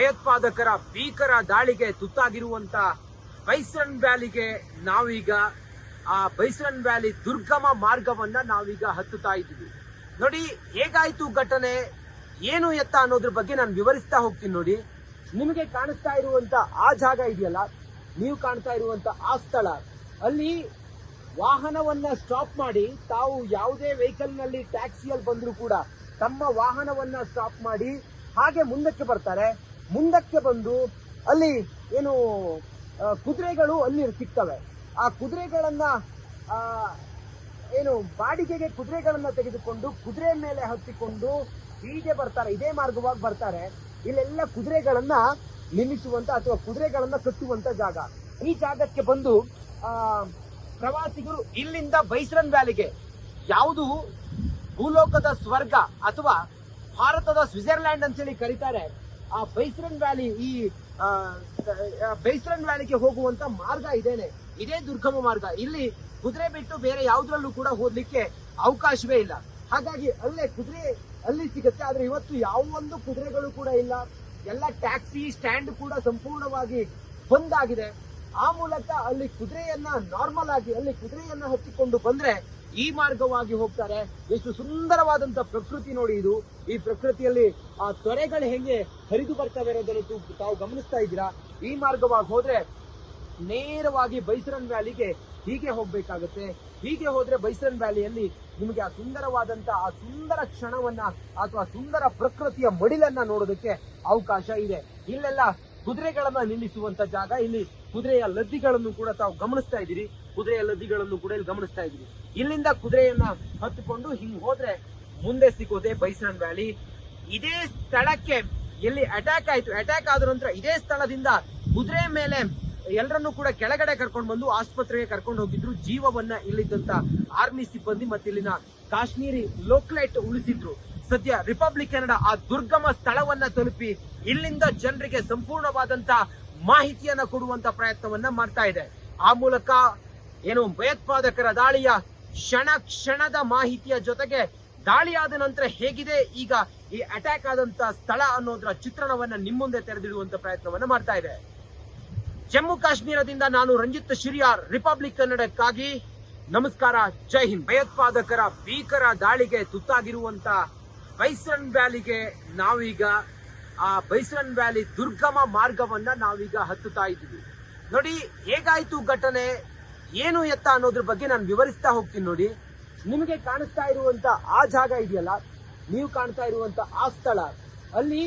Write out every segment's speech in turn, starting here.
ಭಯೋತ್ಪಾದಕರ ಭೀಕರ ದಾಳಿಗೆ ತುತ್ತಾಗಿರುವಂತ ಬೈಸನ್ ವ್ಯಾಲಿಗೆ ನಾವೀಗ ಆ ಬೈಸನ್ ವ್ಯಾಲಿ ದುರ್ಗಮ ಮಾರ್ಗವನ್ನ ನಾವೀಗ ಹತ್ತುತ್ತಾ ಇದ್ದೀವಿ. ನೋಡಿ ಹೇಗಾಯ್ತು ಘಟನೆ, ಏನು ಎತ್ತ ಅನ್ನೋದ್ರ ಬಗ್ಗೆ ನಾನು ವಿವರಿಸ್ತಾ ಹೋಗ್ತೀನಿ. ನೋಡಿ, ನಿಮಗೆ ಕಾಣಿಸ್ತಾ ಇರುವಂತ ಆ ಜಾಗ ಇದೆಯಲ್ಲ, ನೀವು ಕಾಣ್ತಾ ಇರುವಂತ ಆ ಸ್ಥಳ, ಅಲ್ಲಿ ವಾಹನವನ್ನ ಸ್ಟಾಪ್ ಮಾಡಿ, ತಾವು ಯಾವುದೇ ವೆಹಿಕಲ್ ನಲ್ಲಿ ಟ್ಯಾಕ್ಸಿಯಲ್ಲಿ ಬಂದ್ರು ಕೂಡ ತಮ್ಮ ವಾಹನವನ್ನ ಸ್ಟಾಪ್ ಮಾಡಿ ಹಾಗೆ ಮುಂದಕ್ಕೆ ಬರ್ತಾರೆ. ಮುಂದಕ್ಕೆ ಬಂದು ಅಲ್ಲಿ ಏನು ಕುದುರೆಗಳು ಅಲ್ಲಿ ಸಿಗ್ತವೆ. ಆ ಕುದುರೆಗಳನ್ನ ಏನು ಬಾಡಿಗೆಗೆ ಕುದುರೆಗಳನ್ನ ತೆಗೆದುಕೊಂಡು ಕುದುರೆ ಮೇಲೆ ಹತ್ತಿಕೊಂಡು ಹೀಗೆ ಬರ್ತಾರೆ, ಇದೇ ಮಾರ್ಗವಾಗಿ ಬರ್ತಾರೆ. ಇಲ್ಲೆಲ್ಲ ಕುದುರೆಗಳನ್ನ ನಿಲ್ಲಿಸುವಂತ ಅಥವಾ ಕುದುರೆಗಳನ್ನ ಕಟ್ಟುವಂತ ಜಾಗ. ಈ ಜಾಗಕ್ಕೆ ಬಂದು ಪ್ರವಾಸಿಗರು ಇಲ್ಲಿಂದ ಬೈಸನ್ ವ್ಯಾಲಿಗೆ, ಯಾವುದು ಭೂಲೋಕದ ಸ್ವರ್ಗ ಅಥವಾ ಭಾರತದ ಸ್ವಿಟ್ಜರ್ಲ್ಯಾಂಡ್ ಅಂತೇಳಿ ಕರೀತಾರೆ, ಆ ಬೈಸನ್ ವ್ಯಾಲಿ, ಈ ಬೈಸನ್ ವ್ಯಾಲಿಗೆ ಹೋಗುವಂತ ಮಾರ್ಗ ಇದೇನೆ, ಇದೇ ದುರ್ಗಮ ಮಾರ್ಗ. ಇಲ್ಲಿ ಕುದುರೆ ಬಿಟ್ಟು ಬೇರೆ ಯಾವುದ್ರಲ್ಲೂ ಕೂಡ ಹೋಗ್ಲಿಕ್ಕೆ ಅವಕಾಶವೇ ಇಲ್ಲ. ಹಾಗಾಗಿ ಅಲ್ಲೇ ಕುದುರೆ ಅಲ್ಲಿ ಸಿಗುತ್ತೆ. ಆದ್ರೆ ಇವತ್ತು ಯಾವ ಒಂದು ಕುದುರೆಗಳು ಕೂಡ ಇಲ್ಲ. ಎಲ್ಲ ಟ್ಯಾಕ್ಸಿ ಸ್ಟ್ಯಾಂಡ್ ಕೂಡ ಸಂಪೂರ್ಣವಾಗಿ ಬಂದ್ ಆಗಿದೆ. ಆ ಮೂಲಕ ಅಲ್ಲಿ ಕುದುರೆಯನ್ನ ನಾರ್ಮಲ್ ಆಗಿ ಅಲ್ಲಿ ಕುದುರೆಯನ್ನ ಹತ್ತಿಕೊಂಡು ಬಂದ್ರೆ ಈ ಮಾರ್ಗವಾಗಿ ಹೋಗ್ತಾರೆ. ಎಷ್ಟು ಸುಂದರವಾದಂತ ಪ್ರಕೃತಿ ನೋಡಿ ಇದು. ಈ ಪ್ರಕೃತಿಯಲ್ಲಿ ಆ ತೊರೆಗಳು ಹೆಂಗೆ ಹರಿದು ಬರ್ತವೆ ಇರೋದನ್ನು ತಾವು ಗಮನಿಸ್ತಾ ಇದ್ದೀರಾ. ಈ ಮಾರ್ಗವಾಗಿ ಹೋದ್ರೆ ನೇರವಾಗಿ ಬೈಸನ್ ವ್ಯಾಲಿಗೆ ಹೀಗೆ ಹೋಗ್ಬೇಕಾಗುತ್ತೆ. ಹೀಗೆ ಹೋದ್ರೆ ಬೈಸನ್ ವ್ಯಾಲಿಯಲ್ಲಿ ನಿಮಗೆ ಆ ಸುಂದರವಾದಂತ ಆ ಸುಂದರ ಕ್ಷಣವನ್ನ ಅಥವಾ ಸುಂದರ ಪ್ರಕೃತಿಯ ಮಡಿಲನ್ನ ನೋಡೋದಕ್ಕೆ ಅವಕಾಶ ಇದೆ. ಇಲ್ಲೆಲ್ಲ ಕುದುರೆಗಳನ್ನ ನಿಲ್ಲಿಸುವಂತ ಜಾಗ. ಇಲ್ಲಿ ಕುದುರೆಯ ಲದ್ದಿಗಳನ್ನು ಕೂಡ ತಾವು ಗಮನಿಸ್ತಾ ಇದ್ದೀರಿ. ಕುದುರೆಯ ಲದ್ದಿಗಳನ್ನು ಕೂಡ ಇಲ್ಲಿ ಗಮನಿಸ್ತಾ ಇದ್ದೀರಿ. ಇಲ್ಲಿಂದ ಕುದುರೆಯನ್ನ ಹತ್ತುಕೊಂಡು ಹಿಂಗ್ ಹೋದ್ರೆ ಮುಂದೆ ಸಿಗೋದೆ ಬೈಸನ್ ವ್ಯಾಲಿ. ಇದೇ ಸ್ಥಳಕ್ಕೆ ಎಲ್ಲಿ ಅಟ್ಯಾಕ್ ಆಯ್ತು, ಅಟ್ಯಾಕ್ ಆದ ನಂತರ ಇದೇ ಸ್ಥಳದಿಂದ ಕುದುರೆ ಮೇಲೆ ಎಲ್ಲರನ್ನೂ ಕೂಡ ಕೆಳಗಡೆ ಕರ್ಕೊಂಡು ಬಂದು ಆಸ್ಪತ್ರೆಗೆ ಕರ್ಕೊಂಡು ಹೋಗಿದ್ರು. ಜೀವವನ್ನ ಇಲ್ಲಿದ್ದಂತ ಆರ್ಮಿ ಸಿಬ್ಬಂದಿ ಮತ್ತೆ ಇಲ್ಲಿನ ಕಾಶ್ಮೀರಿ ಲೋಕ್ಲೈಟ್ ಉಳಿಸಿದ್ರು. ಸದ್ಯ ರಿಪಬ್ಲಿಕ್ ಕನ್ನಡ ಆ ದುರ್ಗಮ ಸ್ಥಳವನ್ನ ತಲುಪಿ ಇಲ್ಲಿಂದ ಜನರಿಗೆ ಸಂಪೂರ್ಣವಾದಂತ ಮಾಹಿತಿಯನ್ನ ಕೊಡುವಂತ ಪ್ರಯತ್ನವನ್ನ ಮಾಡ್ತಾ ಇದೆ. ಆ ಮೂಲಕ ಏನು ಭಯೋತ್ಪಾದಕರ ದಾಳಿಯ ಕ್ಷಣದ ಮಾಹಿತಿಯ ಜೊತೆಗೆ ದಾಳಿಯಾದ ನಂತರ ಹೇಗಿದೆ ಈಗ ಈ ಅಟ್ಯಾಕ್ ಆದಂತ ಸ್ಥಳ ಅನ್ನೋದ್ರ ಚಿತ್ರಣವನ್ನ ನಿಮ್ಮುಂದೆ ತೆರೆದಿಡುವಂತ ಪ್ರಯತ್ನವನ್ನ ಮಾಡ್ತಾ ಇದೆ. ಜಮ್ಮು ಕಾಶ್ಮೀರದಿಂದ ನಾನು ರಂಜಿತ್ ಶಿರಿಯಾರ್, ರಿಪಬ್ಲಿಕ್ ಕನ್ನಡಕ್ಕಾಗಿ ನಮಸ್ಕಾರ, ಜೈ ಹಿಂದ್. ಭಯೋತ್ಪಾದಕರ ಭೀಕರ ದಾಳಿಗೆ ತುತ್ತಾಗಿರುವಂತ ಬೈಸನ್ ವ್ಯಾಲಿಗೆ ನಾವೀಗ ಆ ಬೈಸನ್ ವ್ಯಾಲಿ ದುರ್ಗಮ ಮಾರ್ಗವನ್ನ ನಾವೀಗ ಹತ್ತುತ್ತಾ ಇದ್ದೀವಿ. ನೋಡಿ ಹೇಗಾಯ್ತು ಘಟನೆ, ಏನು ಎತ್ತ ಅನ್ನೋದ್ರ ಬಗ್ಗೆ ನಾನು ವಿವರಿಸ್ತಾ ಹೋಗ್ತೀನಿ. ನೋಡಿ, ನಿಮಗೆ ಕಾಣಿಸ್ತಾ ಇರುವಂತ ಆ ಜಾಗ ಇದೆಯಲ್ಲ, ನೀವು ಕಾಣ್ತಾ ಇರುವಂತ ಆ ಸ್ಥಳ, ಅಲ್ಲಿ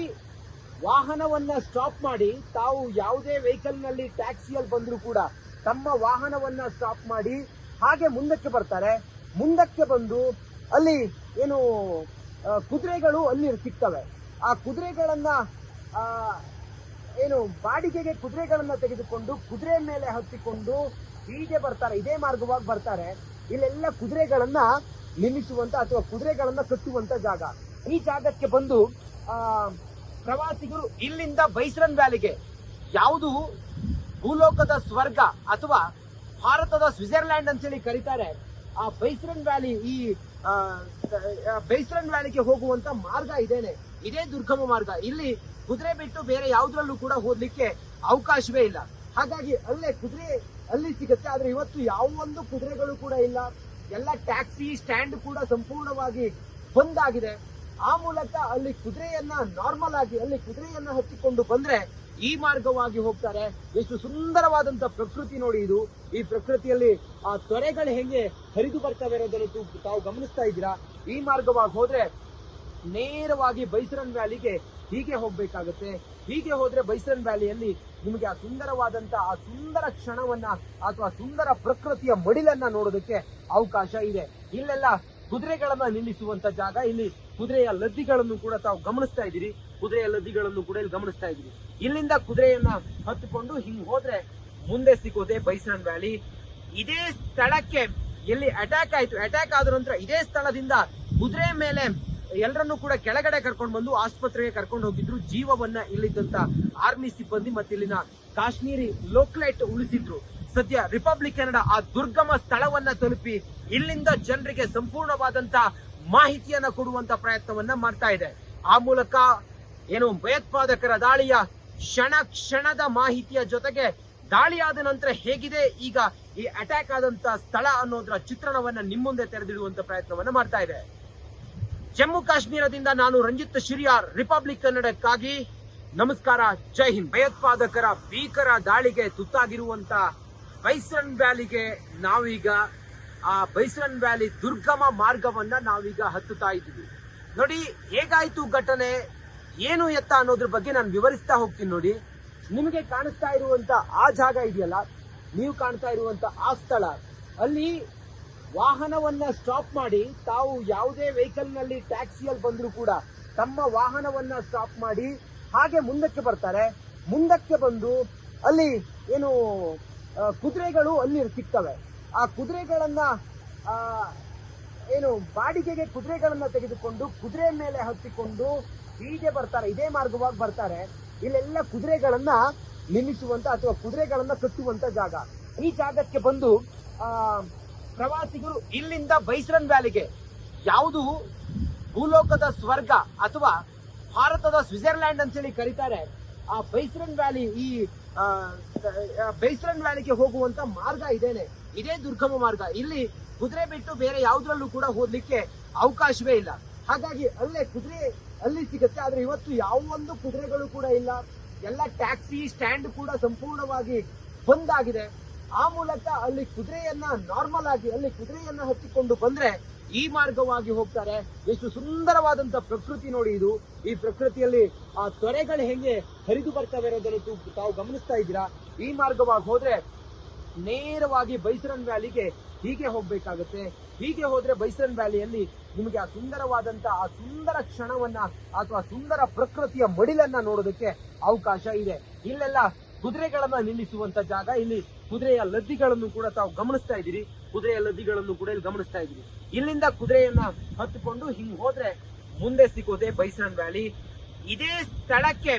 ವಾಹನವನ್ನ ಸ್ಟಾಪ್ ಮಾಡಿ, ತಾವು ಯಾವುದೇ ವೆಹಿಕಲ್ ನಲ್ಲಿ ಟ್ಯಾಕ್ಸಿಯಲ್ಲಿ ಬಂದ್ರು ಕೂಡ ತಮ್ಮ ವಾಹನವನ್ನ ಸ್ಟಾಪ್ ಮಾಡಿ ಹಾಗೆ ಮುಂದಕ್ಕೆ ಬರ್ತಾರೆ. ಮುಂದಕ್ಕೆ ಬಂದು ಅಲ್ಲಿ ಏನು ಕುದುರೆಗಳು ಅಲ್ಲಿ ಸಿಗ್ತವೆ. ಆ ಕುದುರೆಗಳನ್ನ ಏನು ಬಾಡಿಗೆಗೆ ಕುದುರೆಗಳನ್ನ ತೆಗೆದುಕೊಂಡು ಕುದುರೆ ಮೇಲೆ ಹತ್ತಿಕೊಂಡು ಹೀಗೆ ಬರ್ತಾರೆ, ಇದೇ ಮಾರ್ಗವಾಗಿ ಬರ್ತಾರೆ. ಇಲ್ಲೆಲ್ಲ ಕುದುರೆಗಳನ್ನ ನಿಲ್ಲಿಸುವಂತ ಅಥವಾ ಕುದುರೆಗಳನ್ನ ಕಟ್ಟುವಂತ ಜಾಗ. ಈ ಜಾಗಕ್ಕೆ ಬಂದು ಪ್ರವಾಸಿಗರು ಇಲ್ಲಿಂದ ಬೈಸನ್ ವ್ಯಾಲಿಗೆ, ಯಾವುದು ಭೂಲೋಕದ ಸ್ವರ್ಗ ಅಥವಾ ಭಾರತದ ಸ್ವಿಟ್ಜರ್ಲ್ಯಾಂಡ್ ಅಂತೇಳಿ ಕರೀತಾರೆ, ಆ ಬೈಸನ್ ವ್ಯಾಲಿ, ಈ ಬೈಸನ್ ವ್ಯಾಲಿಗೆ ಹೋಗುವಂತ ಮಾರ್ಗ ಇದೇನೆ, ಇದೇ ದುರ್ಗಮ ಮಾರ್ಗ. ಇಲ್ಲಿ ಕುದುರೆ ಬಿಟ್ಟು ಬೇರೆ ಯಾವುದ್ರಲ್ಲೂ ಕೂಡ ಹೋಗ್ಲಿಕ್ಕೆ ಅವಕಾಶವೇ ಇಲ್ಲ. ಹಾಗಾಗಿ ಅಲ್ಲೇ ಕುದುರೆ ಅಲ್ಲಿ ಸಿಗುತ್ತೆ. ಆದ್ರೆ ಇವತ್ತು ಯಾವ ಒಂದು ಕುದುರೆಗಳು ಕೂಡ ಇಲ್ಲ. ಎಲ್ಲ ಟ್ಯಾಕ್ಸಿ ಸ್ಟ್ಯಾಂಡ್ ಕೂಡ ಸಂಪೂರ್ಣವಾಗಿ ಬಂದ್ ಆಗಿದೆ. ಆ ಮೂಲಕ ಅಲ್ಲಿ ಕುದುರೆಯನ್ನ ನಾರ್ಮಲ್ ಆಗಿ ಅಲ್ಲಿ ಕುದುರೆಯನ್ನ ಹತ್ತಿಕೊಂಡು ಬಂದ್ರೆ ಈ ಮಾರ್ಗವಾಗಿ ಹೋಗ್ತಾರೆ. ಎಷ್ಟು ಸುಂದರವಾದಂತ ಪ್ರಕೃತಿ ನೋಡಿ ಇದು. ಈ ಪ್ರಕೃತಿಯಲ್ಲಿ ಆ ತೊರೆಗಳು ಹೆಂಗೆ ಹರಿದು ಬರ್ತವೆ ಇರೋದನ್ನು ತಾವು ಗಮನಿಸ್ತಾ ಇದ್ದೀರಾ. ಈ ಮಾರ್ಗವಾಗಿ ಹೋದ್ರೆ ನೇರವಾಗಿ ಬೈಸನ್ ವ್ಯಾಲಿಗೆ ಹೀಗೆ ಹೋಗ್ಬೇಕಾಗುತ್ತೆ. ಹೀಗೆ ಹೋದ್ರೆ ಬೈಸನ್ ವ್ಯಾಲಿಯಲ್ಲಿ ನಿಮಗೆ ಆ ಸುಂದರವಾದಂತ ಆ ಸುಂದರ ಕ್ಷಣವನ್ನ ಅಥವಾ ಸುಂದರ ಪ್ರಕೃತಿಯ ಮಡಿಲನ್ನ ನೋಡೋದಕ್ಕೆ ಅವಕಾಶ ಇದೆ. ಇಲ್ಲೆಲ್ಲ ಕುದುರೆಗಳನ್ನ ನಿಲ್ಲಿಸುವಂತ ಜಾಗ. ಇಲ್ಲಿ ಕುದುರೆಯ ಲದ್ದಿಗಳನ್ನು ಕೂಡ ತಾವು ಗಮನಿಸ್ತಾ ಇದ್ದೀರಿ. ಕುದುರೆಯ ಲದ್ದಿಗಳನ್ನು ಕೂಡ ಇಲ್ಲಿ ಗಮನಿಸ್ತಾ ಇದ್ದೀರಿ. ಇಲ್ಲಿಂದ ಕುದುರೆಯನ್ನ ಹತ್ತುಕೊಂಡು ಹಿಂಗ್ ಹೋದ್ರೆ ಮುಂದೆ ಸಿಗೋದೆ ಬೈಸನ್ ವ್ಯಾಲಿ. ಇದೇ ಸ್ಥಳಕ್ಕೆ ಎಲ್ಲಿ ಅಟ್ಯಾಕ್ ಆಯ್ತು, ಅಟ್ಯಾಕ್ ಆದ ನಂತರ ಇದೇ ಸ್ಥಳದಿಂದ ಕುದುರೆ ಮೇಲೆ ಎಲ್ಲರನ್ನೂ ಕೂಡ ಕೆಳಗಡೆ ಕರ್ಕೊಂಡು ಬಂದು ಆಸ್ಪತ್ರೆಗೆ ಕರ್ಕೊಂಡು ಹೋಗಿದ್ರು. ಜೀವವನ್ನ ಇಲ್ಲಿದ್ದಂತ ಆರ್ಮಿ ಸಿಬ್ಬಂದಿ ಮತ್ತೆ ಇಲ್ಲಿನ ಕಾಶ್ಮೀರಿ ಲೋಕ್ಲೈಟ್ ಉಳಿಸಿದ್ರು. ಸದ್ಯ ರಿಪಬ್ಲಿಕ್ ಕನ್ನಡ ಆ ದುರ್ಗಮ ಸ್ಥಳವನ್ನ ತಲುಪಿ ಇಲ್ಲಿಂದ ಜನರಿಗೆ ಸಂಪೂರ್ಣವಾದಂತ ಮಾಹಿತಿಯನ್ನ ಕೊಡುವಂತ ಪ್ರಯತ್ನವನ್ನ ಮಾಡ್ತಾ ಇದೆ. ಆ ಮೂಲಕ ಏನು ಭಯೋತ್ಪಾದಕರ ದಾಳಿಯ ಕ್ಷಣ ಕ್ಷಣದ ಮಾಹಿತಿಯ ಜೊತೆಗೆ ದಾಳಿಯಾದ ನಂತರ ಹೇಗಿದೆ ಈಗ ಈ ಅಟ್ಯಾಕ್ ಆದಂತ ಸ್ಥಳ ಅನ್ನೋದರ ಚಿತ್ರಣವನ್ನ ನಿಮ್ಮ ಮುಂದೆ ತೆರೆದಿಡುವಂತ ಪ್ರಯತ್ನವನ್ನ ಮಾಡ್ತಾ ಇದೆ. ಜಮ್ಮು ಕಾಶ್ಮೀರದಿಂದ ನಾನು ರಂಜಿತ್ ಶಿರಿಯಾರ್, ರಿಪಬ್ಲಿಕ್ ಕನ್ನಡಕ್ಕಾಗಿ ನಮಸ್ಕಾರ, ಜೈ ಹಿಂದ್. ಭಯೋತ್ಪಾದಕರ ಭೀಕರ ದಾಳಿಗೆ ತುತ್ತಾಗಿರುವಂತ ಬೈಸರನ್ ವ್ಯಾಲಿಗೆ ನಾವೀಗ ಆ ಬೈಸರನ್ ವ್ಯಾಲಿ ದುರ್ಗಮ ಮಾರ್ಗವನ್ನ ನಾವೀಗ ಹತ್ತುತ್ತಾ ಇದ್ದೀವಿ. ನೋಡಿ ಹೇಗಾಯ್ತು ಘಟನೆ, ಏನು ಎತ್ತ ಅನ್ನೋದ್ರ ಬಗ್ಗೆ ನಾನು ವಿವರಿಸ್ತಾ ಹೋಗ್ತೀನಿ. ನೋಡಿ, ನಿಮಗೆ ಕಾಣಿಸ್ತಾ ಇರುವಂತ ಆ ಜಾಗ ಇದೆಯಲ್ಲ, ನೀವು ಕಾಣ್ತಾ ಇರುವಂತ ಆ ಸ್ಥಳ, ಅಲ್ಲಿ ವಾಹನವನ್ನ ಸ್ಟಾಪ್ ಮಾಡಿ ತಾವು ಯಾವುದೇ ವೆಹಿಕಲ್ ನಲ್ಲಿ ಟ್ಯಾಕ್ಸಿಯಲ್ಲಿ ಬಂದ್ರು ಕೂಡ ತಮ್ಮ ವಾಹನವನ್ನ ಸ್ಟಾಪ್ ಮಾಡಿ ಹಾಗೆ ಮುಂದಕ್ಕೆ ಬರ್ತಾರೆ. ಮುಂದಕ್ಕೆ ಬಂದು ಅಲ್ಲಿ ಏನು ಕುದುರೆಗಳು ಅಲ್ಲಿ ಸಿಗ್ತವೆ. ಆ ಕುದುರೆಗಳನ್ನ ಏನು ಬಾಡಿಗೆಗೆ ಕುದುರೆಗಳನ್ನ ತೆಗೆದುಕೊಂಡು ಕುದುರೆ ಮೇಲೆ ಹತ್ತಿಕೊಂಡು ಹೀಗೆ ಬರ್ತಾರೆ, ಇದೇ ಮಾರ್ಗವಾಗಿ ಬರ್ತಾರೆ. ಇಲ್ಲೆಲ್ಲ ಕುದುರೆಗಳನ್ನ ನಿಲ್ಲಿಸುವಂತ ಅಥವಾ ಕುದುರೆಗಳನ್ನ ಕಟ್ಟುವಂತ ಜಾಗ. ಈ ಜಾಗಕ್ಕೆ ಬಂದು ಪ್ರವಾಸಿಗರು ಇಲ್ಲಿಂದ ಬೈಸರನ್ ವ್ಯಾಲಿಗೆ, ಯಾವುದು ಭೂಲೋಕದ ಸ್ವರ್ಗ ಅಥವಾ ಭಾರತದ ಸ್ವಿಟ್ಜರ್ಲ್ಯಾಂಡ್ ಅಂತೇಳಿ ಕರೀತಾರೆ, ಆ ಬೈಸರನ್ ವ್ಯಾಲಿ, ಈ ಬೈಸರನ್ ವ್ಯಾಲಿಗೆ ಹೋಗುವಂತ ಮಾರ್ಗ ಇದೇನೆ, ಇದೇ ದುರ್ಗಮ ಮಾರ್ಗ. ಇಲ್ಲಿ ಕುದುರೆ ಬಿಟ್ಟು ಬೇರೆ ಯಾವುದ್ರಲ್ಲೂ ಕೂಡ ಹೋಗ್ಲಿಕ್ಕೆ ಅವಕಾಶವೇ ಇಲ್ಲ. ಹಾಗಾಗಿ ಅಲ್ಲೇ ಕುದುರೆ ಅಲ್ಲಿ ಸಿಗುತ್ತೆ. ಆದ್ರೆ ಇವತ್ತು ಯಾವ ಒಂದು ಕುದುರೆಗಳು ಕೂಡ ಇಲ್ಲ. ಎಲ್ಲ ಟ್ಯಾಕ್ಸಿ ಸ್ಟ್ಯಾಂಡ್ ಕೂಡ ಸಂಪೂರ್ಣವಾಗಿ ಬಂದ್ ಆಗಿದೆ. ಆ ಮೂಲಕ ಅಲ್ಲಿ ಕುದುರೆಯನ್ನ ನಾರ್ಮಲ್ ಆಗಿ ಅಲ್ಲಿ ಕುದುರೆಯನ್ನ ಹತ್ತಿಕೊಂಡು ಬಂದ್ರೆ ಈ ಮಾರ್ಗವಾಗಿ ಹೋಗ್ತಾರೆ. ಎಷ್ಟು ಸುಂದರವಾದಂತ ಪ್ರಕೃತಿ ನೋಡಿ ಇದು. ಈ ಪ್ರಕೃತಿಯಲ್ಲಿ ಆ ತೊರೆಗಳು ಹೆಂಗೆ ಹರಿದು ಬರ್ತವೆ ಇರೋದನ್ನು ತಾವು ಗಮನಿಸ್ತಾ ಇದ್ದೀರಾ. ಈ ಮಾರ್ಗವಾಗಿ ಹೋದ್ರೆ ನೇರವಾಗಿ ಬೈಸರನ್ ವ್ಯಾಲಿಗೆ ಹೀಗೆ ಹೋಗ್ಬೇಕಾಗತ್ತೆ. ಹೀಗೆ ಹೋದ್ರೆ ಬೈಸರನ್ ವ್ಯಾಲಿಯಲ್ಲಿ ನಿಮಗೆ ಆ ಸುಂದರವಾದಂತ ಆ ಸುಂದರ ಕ್ಷಣವನ್ನ ಅಥವಾ ಸುಂದರ ಪ್ರಕೃತಿಯ ಮಡಿಲನ್ನ ನೋಡೋದಕ್ಕೆ ಅವಕಾಶ ಇದೆ. ಇಲ್ಲೆಲ್ಲ ಕುದುರೆಗಳನ್ನ ನಿಲ್ಲಿಸುವಂತ ಜಾಗ. ಇಲ್ಲಿ ಕುದುರೆಯ ಲದ್ದಿಗಳನ್ನು ಕೂಡ ತಾವು ಗಮನಿಸ್ತಾ ಇದ್ದೀರಿ. ಕುದುರೆಯ ಲದ್ದಿಗಳನ್ನು ಕೂಡ ಇಲ್ಲಿ ಗಮನಿಸ್ತಾ ಇದ್ದೀರಿ. ಇಲ್ಲಿಂದ ಕುದುರೆಯನ್ನ ಹತ್ತುಕೊಂಡು ಹಿಂಗ್ ಹೋದ್ರೆ ಮುಂದೆ ಸಿಗೋದೆ ಬೈಸರನ್ ವ್ಯಾಲಿ. ಇದೇ ಸ್ಥಳಕ್ಕೆ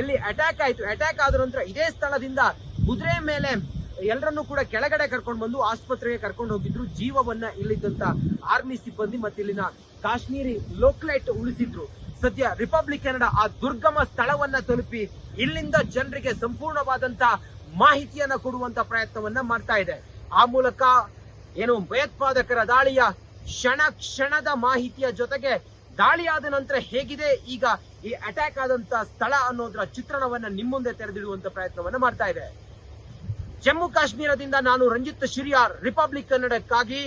ಎಲ್ಲಿ ಅಟ್ಯಾಕ್ ಆಯ್ತು, ಅಟ್ಯಾಕ್ ಆದ ನಂತರ ಇದೇ ಸ್ಥಳದಿಂದ ಕುದುರೆ ಮೇಲೆ ಎಲ್ಲರನ್ನೂ ಕೂಡ ಕೆಳಗಡೆ ಕರ್ಕೊಂಡು ಬಂದು ಆಸ್ಪತ್ರೆಗೆ ಕರ್ಕೊಂಡು ಹೋಗಿದ್ರು. ಜೀವವನ್ನ ಇಲ್ಲಿದ್ದಂತ ಆರ್ಮಿ ಸಿಬ್ಬಂದಿ ಮತ್ತೆ ಇಲ್ಲಿನ ಕಾಶ್ಮೀರಿ ಲೋಕ್ಲೈಟ್ ಉಳಿಸಿದ್ರು. ಸದ್ಯ ರಿಪಬ್ಲಿಕ್ ಕನ್ನಡ ಆ ದುರ್ಗಮ ಸ್ಥಳವನ್ನ ತಲುಪಿ ಇಲ್ಲಿಂದ ಜನರಿಗೆ ಸಂಪೂರ್ಣವಾದಂತ ಮಾಹಿತಿಯನ್ನ ಕೊಡುವಂತ ಪ್ರಯತ್ನವನ್ನ ಮಾಡ್ತಾ ಇದೆ. ಆ ಮೂಲಕ ಏನು ಭಯೋತ್ಪಾದಕರ ದಾಳಿಯ ಕ್ಷಣ ಕ್ಷಣದ ಮಾಹಿತಿಯ ಜೊತೆಗೆ ದಾಳಿಯಾದ ನಂತರ ಹೇಗಿದೆ ಈಗ ಈ ಅಟ್ಯಾಕ್ ಆದಂತ ಸ್ಥಳ ಅನ್ನೋದರ ಚಿತ್ರಣವನ್ನ ನಿಮ್ಮ ಮುಂದೆ ತೆರೆದಿಡುವಂತ ಪ್ರಯತ್ನವನ್ನ ಮಾಡ್ತಾ ಇದೆ. ಜಮ್ಮು ಕಾಶ್ಮೀರದಿಂದ ನಾನು ರಂಜಿತ್ ಶಿರಿಯಾರ್, ರಿಪಬ್ಲಿಕ್ ಕನ್ನಡಕ್ಕಾಗಿ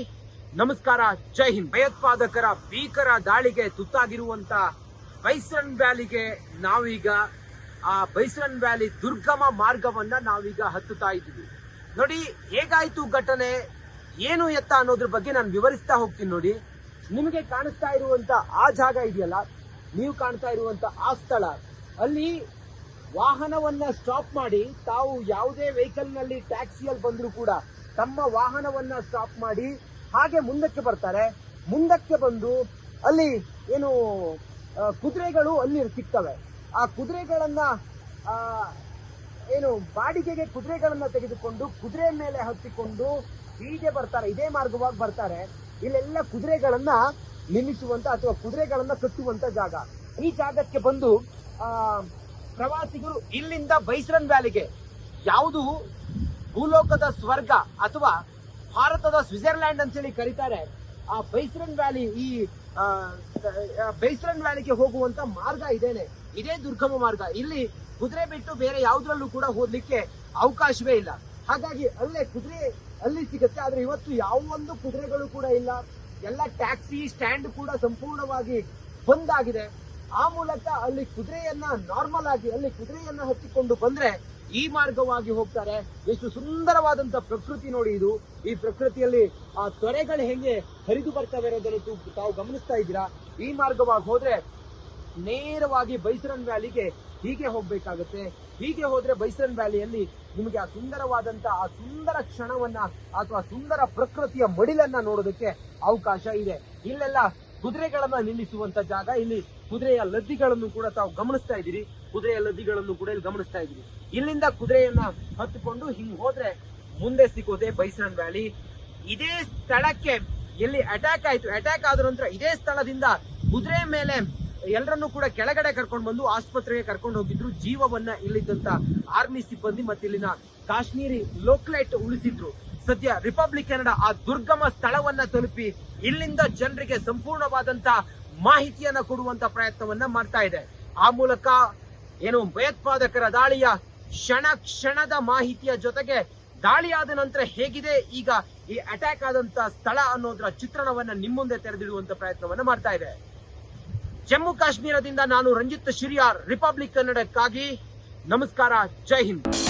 ನಮಸ್ಕಾರ, ಜೈ ಹಿಂದ್. ಭಯೋತ್ಪಾದಕರ ಭೀಕರ ದಾಳಿಗೆ ತುತ್ತಾಗಿರುವಂತ ಬೈಸರನ್ ವ್ಯಾಲಿಗೆ ನಾವೀಗ ಆ ಬೈಸರನ್ ವ್ಯಾಲಿ ದುರ್ಗಮ ಮಾರ್ಗವನ್ನ ನಾವೀಗ ಹತ್ತುತ್ತಾ ಇದ್ದೀವಿ. ನೋಡಿ ಹೇಗಾಯ್ತು ಘಟನೆ, ಏನು ಎತ್ತ ಅನ್ನೋದ್ರ ಬಗ್ಗೆ ನಾನು ವಿವರಿಸ್ತಾ ಹೋಗ್ತೀನಿ. ನೋಡಿ, ನಿಮಗೆ ಕಾಣಿಸ್ತಾ ಇರುವಂತ ಆ ಜಾಗ ಇದೆಯಲ್ಲ, ನೀವು ಕಾಣ್ತಾ ಇರುವಂತ ಆ ಸ್ಥಳ, ಅಲ್ಲಿ ವಾಹನವನ್ನ ಸ್ಟಾಪ್ ಮಾಡಿ ತಾವು ಯಾವುದೇ ವೆಹಿಕಲ್ ನಲ್ಲಿ ಟ್ಯಾಕ್ಸಿಯಲ್ಲಿ ಬಂದ್ರು ಕೂಡ ತಮ್ಮ ವಾಹನವನ್ನ ಸ್ಟಾಪ್ ಮಾಡಿ ಹಾಗೆ ಮುಂದಕ್ಕೆ ಬರ್ತಾರೆ. ಮುಂದಕ್ಕೆ ಬಂದು ಅಲ್ಲಿ ಏನು ಕುದುರೆಗಳು ಅಲ್ಲಿ ಸಿಗ್ತವೆ. ಆ ಕುದುರೆಗಳನ್ನ ಏನು ಬಾಡಿಗೆಗೆ ಕುದುರೆಗಳನ್ನ ತೆಗೆದುಕೊಂಡು ಕುದುರೆ ಮೇಲೆ ಹತ್ತಿಕೊಂಡು ಹೀಗೆ ಬರ್ತಾರೆ, ಇದೇ ಮಾರ್ಗವಾಗಿ ಬರ್ತಾರೆ. ಇಲ್ಲೆಲ್ಲ ಕುದುರೆಗಳನ್ನ ನಿಲ್ಲಿಸುವಂತ ಅಥವಾ ಕುದುರೆಗಳನ್ನ ಕಟ್ಟುವಂತ ಜಾಗ. ಈ ಜಾಗಕ್ಕೆ ಬಂದು ಪ್ರವಾಸಿಗರು ಇಲ್ಲಿಂದ ಬೈಸರನ್ ವ್ಯಾಲಿಗೆ, ಯಾವುದು ಭೂಲೋಕದ ಸ್ವರ್ಗ ಅಥವಾ ಭಾರತದ ಸ್ವಿಟ್ಜರ್ಲ್ಯಾಂಡ್ ಅಂತೇಳಿ ಕರೀತಾರೆ, ಆ ಬೈಸರನ್ ವ್ಯಾಲಿ, ಈ ಬೈಸರನ್ ವ್ಯಾಲಿಗೆ ಹೋಗುವಂತ ಮಾರ್ಗ ಇದೇನೆ, ಇದೇ ದುರ್ಗಮ ಮಾರ್ಗ. ಇಲ್ಲಿ ಕುದುರೆ ಬಿಟ್ಟು ಬೇರೆ ಯಾವುದ್ರಲ್ಲೂ ಕೂಡ ಹೋಗ್ಲಿಕ್ಕೆ ಅವಕಾಶವೇ ಇಲ್ಲ. ಹಾಗಾಗಿ ಅಲ್ಲೇ ಕುದುರೆ ಅಲ್ಲಿ ಸಿಗುತ್ತೆ. ಆದ್ರೆ ಇವತ್ತು ಯಾವ ಒಂದು ಕುದುರೆಗಳು ಕೂಡ ಇಲ್ಲ. ಎಲ್ಲ ಟ್ಯಾಕ್ಸಿ ಸ್ಟ್ಯಾಂಡ್ ಕೂಡ ಸಂಪೂರ್ಣವಾಗಿ ಬಂದ್ ಆಗಿದೆ. ಆ ಮೂಲಕ ಅಲ್ಲಿ ಕುದುರೆಯನ್ನ ನಾರ್ಮಲ್ ಆಗಿ ಅಲ್ಲಿ ಕುದುರೆಯನ್ನ ಹತ್ತಿಕೊಂಡು ಬಂದ್ರೆ ಈ ಮಾರ್ಗವಾಗಿ ಹೋಗ್ತಾರೆ. ಎಷ್ಟು ಸುಂದರವಾದಂತ ಪ್ರಕೃತಿ ನೋಡಿ ಇದು. ಈ ಪ್ರಕೃತಿಯಲ್ಲಿ ಆ ತೊರೆಗಳು ಹೆಂಗೆ ಹರಿದು ಬರ್ತವೆ ಇರೋದನ್ನು ತಾವು ಗಮನಿಸ್ತಾ ಇದ್ದೀರಾ. ಈ ಮಾರ್ಗವಾಗಿ ಹೋದ್ರೆ ನೇರವಾಗಿ ಬೈಸರನ್ ವ್ಯಾಲಿಗೆ ಹೀಗೆ ಹೋಗ್ಬೇಕಾಗತ್ತೆ. ಹೀಗೆ ಹೋದ್ರೆ ಬೈಸರನ್ ವ್ಯಾಲಿಯಲ್ಲಿ ನಿಮಗೆ ಆ ಸುಂದರವಾದಂತ ಆ ಸುಂದರ ಕ್ಷಣವನ್ನ ಅಥವಾ ಸುಂದರ ಪ್ರಕೃತಿಯ ಮಡಿಲನ್ನ ನೋಡೋದಕ್ಕೆ ಅವಕಾಶ ಇದೆ. ಇಲ್ಲೆಲ್ಲ ಕುದುರೆಗಳನ್ನ ನಿಲ್ಲಿಸುವಂತ ಜಾಗ. ಇಲ್ಲಿ ಕುದುರೆಯ ಲದ್ದಿಗಳನ್ನು ಕೂಡ ತಾವು ಗಮನಿಸ್ತಾ ಇದ್ದೀರಿ. ಕುದುರೆಯ ಲದ್ದಿಗಳನ್ನು ಕೂಡ ಇಲ್ಲಿ ಗಮನಿಸ್ತಾ ಇದ್ದೀರಿ. ಇಲ್ಲಿಂದ ಕುದುರೆಯನ್ನ ಹತ್ತುಕೊಂಡು ಹಿಂಗ್ ಹೋದ್ರೆ ಮುಂದೆ ಸಿಗೋದೆ ಬೈಸರನ್ ವ್ಯಾಲಿ. ಇದೇ ಸ್ಥಳಕ್ಕೆ ಎಲ್ಲಿ ಅಟ್ಯಾಕ್ ಆಯ್ತು, ಅಟ್ಯಾಕ್ ಆದ ನಂತರ ಇದೇ ಸ್ಥಳದಿಂದ ಕುದುರೆ ಮೇಲೆ ಎಲ್ಲರನ್ನೂ ಕೂಡ ಕೆಳಗಡೆ ಕರ್ಕೊಂಡು ಬಂದು ಆಸ್ಪತ್ರೆಗೆ ಕರ್ಕೊಂಡು ಹೋಗಿದ್ರು. ಜೀವವನ್ನ ಇಲ್ಲಿದ್ದಂತ ಆರ್ಮಿ ಸಿಬ್ಬಂದಿ ಮತ್ತು ಇಲ್ಲಿನ ಕಾಶ್ಮೀರಿ ಲೋಕ್ಲೈಟ್ ಉಳಿಸಿದ್ರು. ಸದ್ಯ ರಿಪಬ್ಲಿಕ್ ಕನ್ನಡ ಆ ದುರ್ಗಮ ಸ್ಥಳವನ್ನ ತಲುಪಿ ಇಲ್ಲಿಂದ ಜನರಿಗೆ ಸಂಪೂರ್ಣವಾದಂತ ಮಾಹಿತಿಯನ್ನ ಕೊಡುವಂತ ಪ್ರಯತ್ನವನ್ನ ಮಾಡ್ತಾ ಇದೆ. ಆ ಮೂಲಕ ಏನು ಭಯೋತ್ಪಾದಕರ ದಾಳಿಯ ಕ್ಷಣದ ಮಾಹಿತಿಯ ಜೊತೆಗೆ ದಾಳಿಯಾದ ನಂತರ ಹೇಗಿದೆ ಈಗ ಈ ಅಟ್ಯಾಕ್ ಆದಂತ ಸ್ಥಳ ಅನ್ನೋದ್ರ ಚಿತ್ರಣವನ್ನ ನಿಮ್ಮ ಮುಂದೆ ತೆರೆದಿಡುವಂತ ಪ್ರಯತ್ನವನ್ನ ಮಾಡ್ತಾ ಇದೆ. ಜಮ್ಮು ಕಾಶ್ಮೀರದಿಂದ ನಾನು ರಂಜಿತ್ ಶಿರಿಯಾರ್, ರಿಪಬ್ಲಿಕ್ ಕನ್ನಡಕ್ಕಾಗಿ. ನಮಸ್ಕಾರ, ಜೈ ಹಿಂದ್.